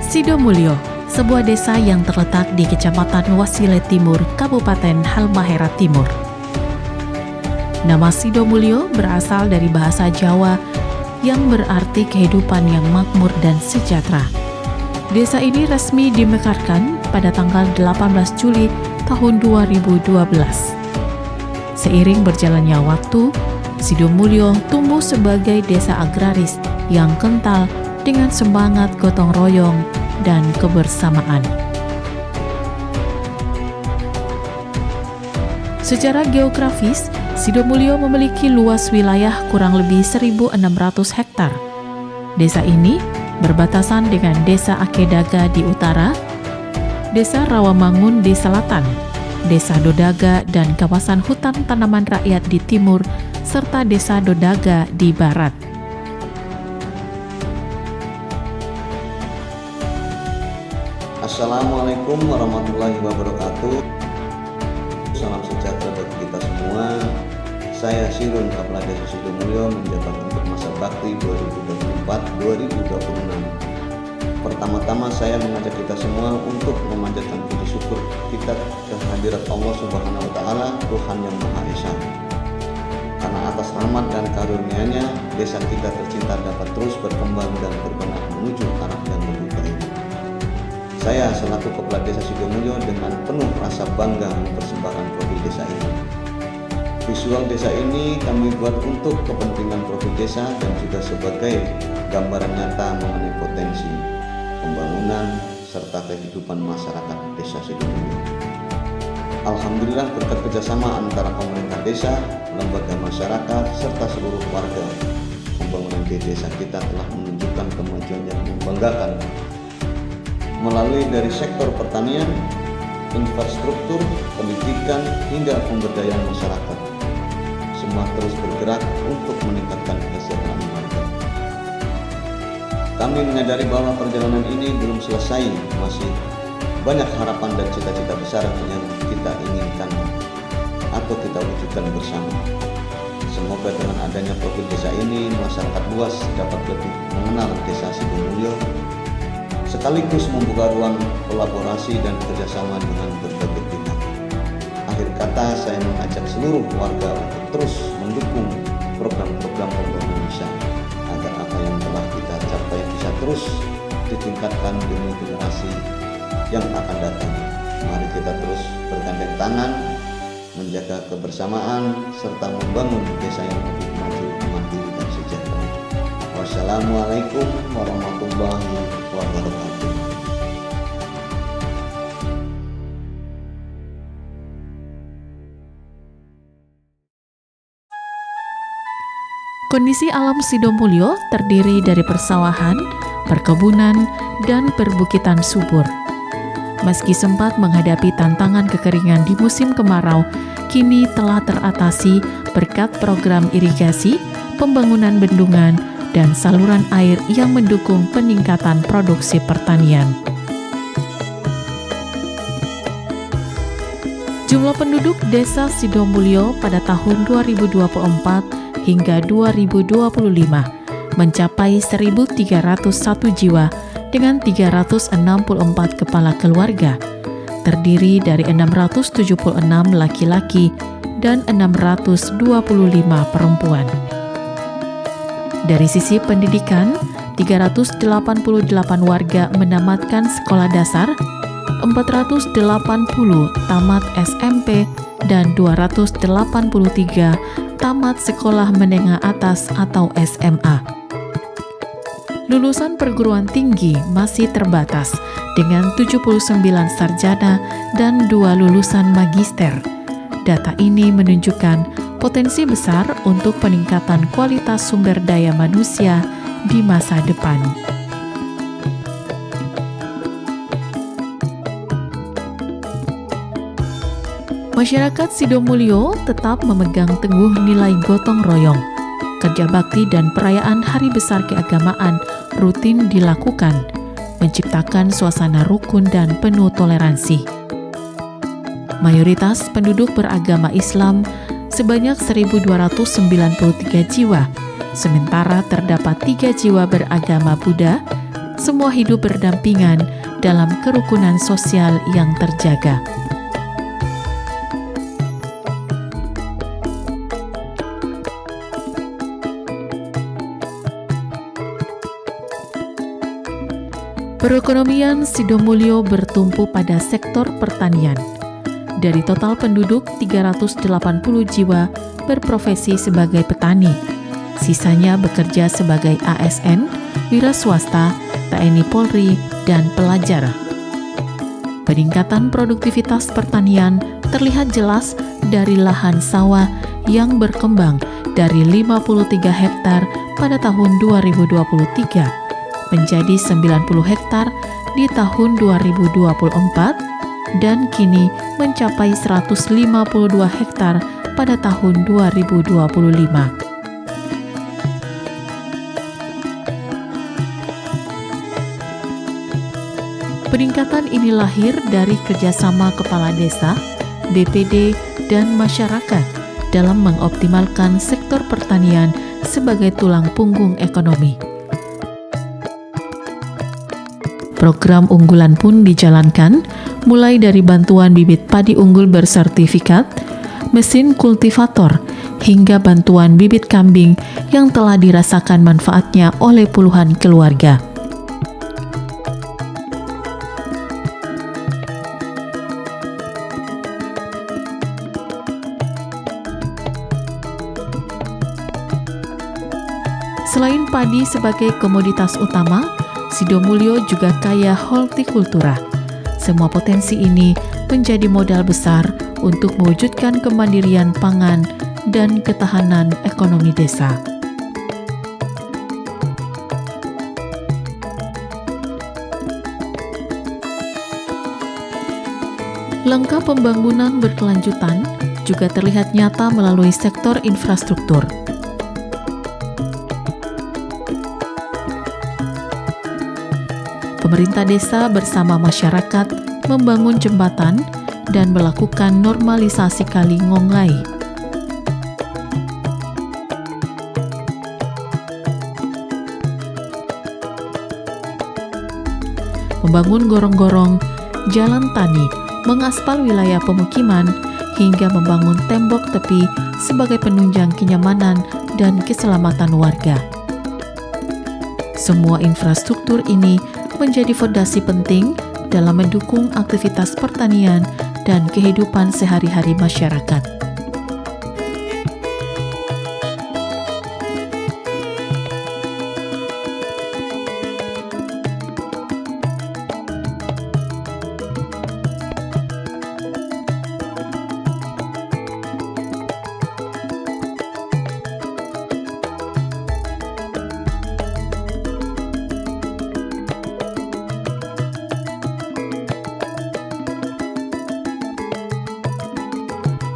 Sidomulyo, sebuah desa yang terletak di Kecamatan Wasile Timur, Kabupaten Halmahera Timur. Nama Sidomulyo berasal dari bahasa Jawa yang berarti kehidupan yang makmur dan sejahtera. Desa ini resmi dimekarkan pada tanggal 18 Juli tahun 2012. Seiring berjalannya waktu, Sidomulyo tumbuh sebagai desa agraris yang kental dengan semangat gotong royong dan kebersamaan. Secara geografis, Sidomulyo memiliki luas wilayah kurang lebih 1.600 hektar. Desa ini berbatasan dengan Desa Akedaga di utara, Desa Rawamangun di selatan, Desa Dodaga dan kawasan hutan tanaman rakyat di timur, serta Desa Dodaga di barat. Assalamualaikum warahmatullahi wabarakatuh. Salam sejahtera bagi kita semua. Saya Sirun, Kepala Desa Sidomulyo, menjabat untuk masa bakti 2024-2026. Pertama-tama saya mengajak kita semua untuk memanjatkan puji syukur kita kehadirat Allah Subhanahu wa Ta'ala, Tuhan yang Maha Esa. Karena atas rahmat dan karunia-Nya, desa kita tercinta dapat terus berkembang dan berbenah menuju arah yang lebih baik. Saya selaku Kepala Desa Sidomulyo dengan penuh rasa bangga mempersembahkan profil desa ini. Visual desa ini kami buat untuk kepentingan profil desa dan juga sebagai gambaran nyata mengenai potensi pembangunan serta kehidupan masyarakat desa Sidomulyo. Alhamdulillah berkat kerjasama antara pemerintah desa, lembaga masyarakat, serta seluruh warga, pembangunan di desa kita telah menunjukkan kemajuan yang membanggakan melalui dari sektor pertanian, infrastruktur, pendidikan, hingga pemberdayaan masyarakat. Semua terus bergerak untuk meningkatkan kesejahteraan warga. Kami menyadari bahwa perjalanan ini belum selesai, masih banyak harapan dan cita-cita besar yang kita inginkan atau kita wujudkan bersama. Semoga dengan adanya profil desa ini, masyarakat luas dapat lebih mengenal desa Sidomulyo, sekaligus membuka ruang kolaborasi dan kerjasama dengan berbagai pihak. Akhir kata, saya mengajak seluruh warga untuk terus mendukung program-program pembangunan desa agar apa yang telah kita capai bisa terus ditingkatkan demi generasi yang akan datang. Mari kita terus bergandeng tangan, menjaga kebersamaan, serta membangun desa yang lebih maju, mandiri, dan sejahtera. Wassalamualaikum warahmatullahi wabarakatuh. Kondisi alam Sidomulyo terdiri dari persawahan, perkebunan, dan perbukitan subur. Meski sempat menghadapi tantangan kekeringan di musim kemarau, kini telah teratasi berkat program irigasi, pembangunan bendungan, dan saluran air yang mendukung peningkatan produksi pertanian. Jumlah penduduk desa Sidomulyo pada tahun 2024 hingga 2025 mencapai 1.301 jiwa dengan 364 kepala keluarga, terdiri dari 676 laki-laki dan 625 perempuan. Dari sisi pendidikan, 388 warga menamatkan sekolah dasar, 480 tamat SMP, dan 283 tamat sekolah menengah atas atau SMA. Lulusan perguruan tinggi masih terbatas dengan 79 sarjana dan 2 lulusan magister. Data ini menunjukkan potensi besar untuk peningkatan kualitas sumber daya manusia di masa depan. Masyarakat Sidomulyo tetap memegang teguh nilai gotong royong. Kerja bakti dan perayaan hari besar keagamaan rutin dilakukan, menciptakan suasana rukun dan penuh toleransi. Mayoritas penduduk beragama Islam sebanyak 1.293 jiwa, sementara terdapat 3 jiwa beragama Buddha, semua hidup berdampingan dalam kerukunan sosial yang terjaga. Perekonomian Sidomulyo bertumpu pada sektor pertanian. Dari total penduduk, 380 jiwa berprofesi sebagai petani. Sisanya bekerja sebagai ASN, wira swasta, TNI Polri, dan pelajar. Peningkatan produktivitas pertanian terlihat jelas dari lahan sawah yang berkembang dari 53 hektar pada tahun 2023 menjadi 90 hektar di tahun 2024 dan kini mencapai 152 hektar pada tahun 2025. Peningkatan ini lahir dari kerjasama kepala desa, BPD, dan masyarakat dalam mengoptimalkan sektor pertanian sebagai tulang punggung ekonomi. Program unggulan pun dijalankan, mulai dari bantuan bibit padi unggul bersertifikat, mesin kultivator, hingga bantuan bibit kambing yang telah dirasakan manfaatnya oleh puluhan keluarga. Selain padi sebagai komoditas utama, Sidomulyo juga kaya hortikultura. Semua potensi ini menjadi modal besar untuk mewujudkan kemandirian pangan dan ketahanan ekonomi desa. Langkah pembangunan berkelanjutan juga terlihat nyata melalui sektor infrastruktur. Pemerintah desa bersama masyarakat membangun jembatan dan melakukan normalisasi kali Ngonglai. Membangun gorong-gorong, jalan tani, mengaspal wilayah pemukiman, hingga membangun tembok tepi sebagai penunjang kenyamanan dan keselamatan warga. Semua infrastruktur ini menjadi fondasi penting dalam mendukung aktivitas pertanian dan kehidupan sehari-hari masyarakat.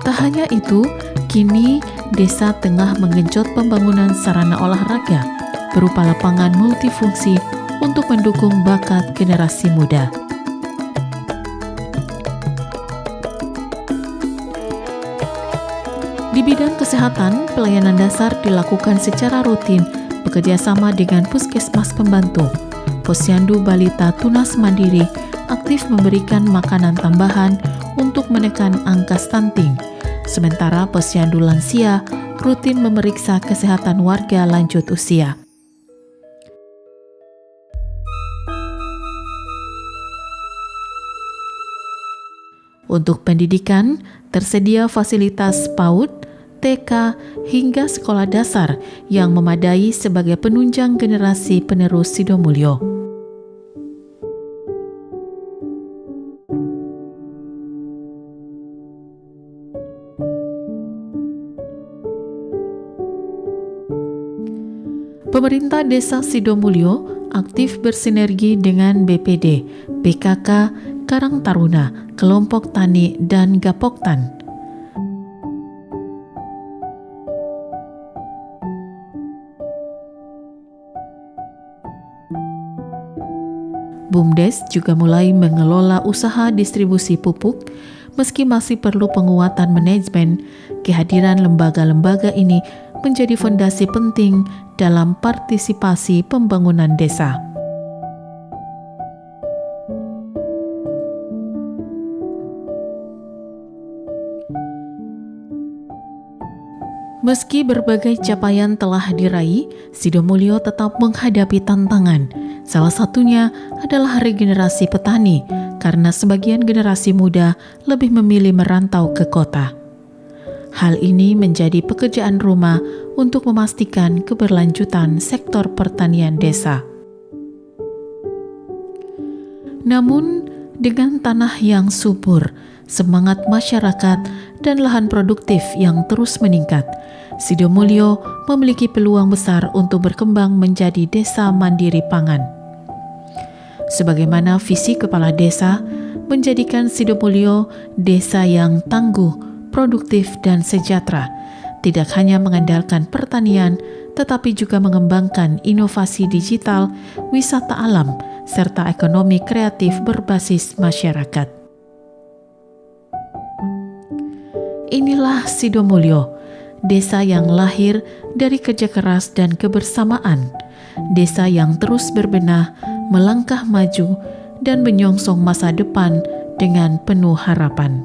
Tak hanya itu, kini desa tengah menggenjot pembangunan sarana olahraga berupa lapangan multifungsi untuk mendukung bakat generasi muda. Di bidang kesehatan, pelayanan dasar dilakukan secara rutin bekerjasama dengan puskesmas pembantu. Posyandu Balita Tunas Mandiri aktif memberikan makanan tambahan untuk menekan angka stunting. Sementara posyandu lansia rutin memeriksa kesehatan warga lanjut usia. Untuk pendidikan, tersedia fasilitas PAUD, TK, hingga sekolah dasar yang memadai sebagai penunjang generasi penerus Sidomulyo. Pemerintah Desa Sidomulyo aktif bersinergi dengan BPD, PKK, Karang Taruna, Kelompok Tani, dan Gapoktan. BUMDes juga mulai mengelola usaha distribusi pupuk. Meski masih perlu penguatan manajemen, kehadiran lembaga-lembaga ini menjadi fondasi penting dalam partisipasi pembangunan desa. Meski berbagai capaian telah diraih, Sidomulyo tetap menghadapi tantangan. Salah satunya adalah regenerasi petani, karena sebagian generasi muda lebih memilih merantau ke kota. Hal ini menjadi pekerjaan rumah untuk memastikan keberlanjutan sektor pertanian desa. Namun, dengan tanah yang subur, semangat masyarakat, dan lahan produktif yang terus meningkat, Sidomulyo memiliki peluang besar untuk berkembang menjadi desa mandiri pangan. Sebagaimana visi kepala desa, menjadikan Sidomulyo desa yang tangguh, produktif, dan sejahtera, tidak hanya mengandalkan pertanian, tetapi juga mengembangkan inovasi digital, wisata alam, serta ekonomi kreatif berbasis masyarakat. Inilah Sidomulyo, desa yang lahir dari kerja keras dan kebersamaan, desa yang terus berbenah, melangkah maju, dan menyongsong masa depan dengan penuh harapan.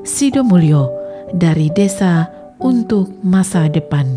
Sidomulyo, dari desa untuk masa depan.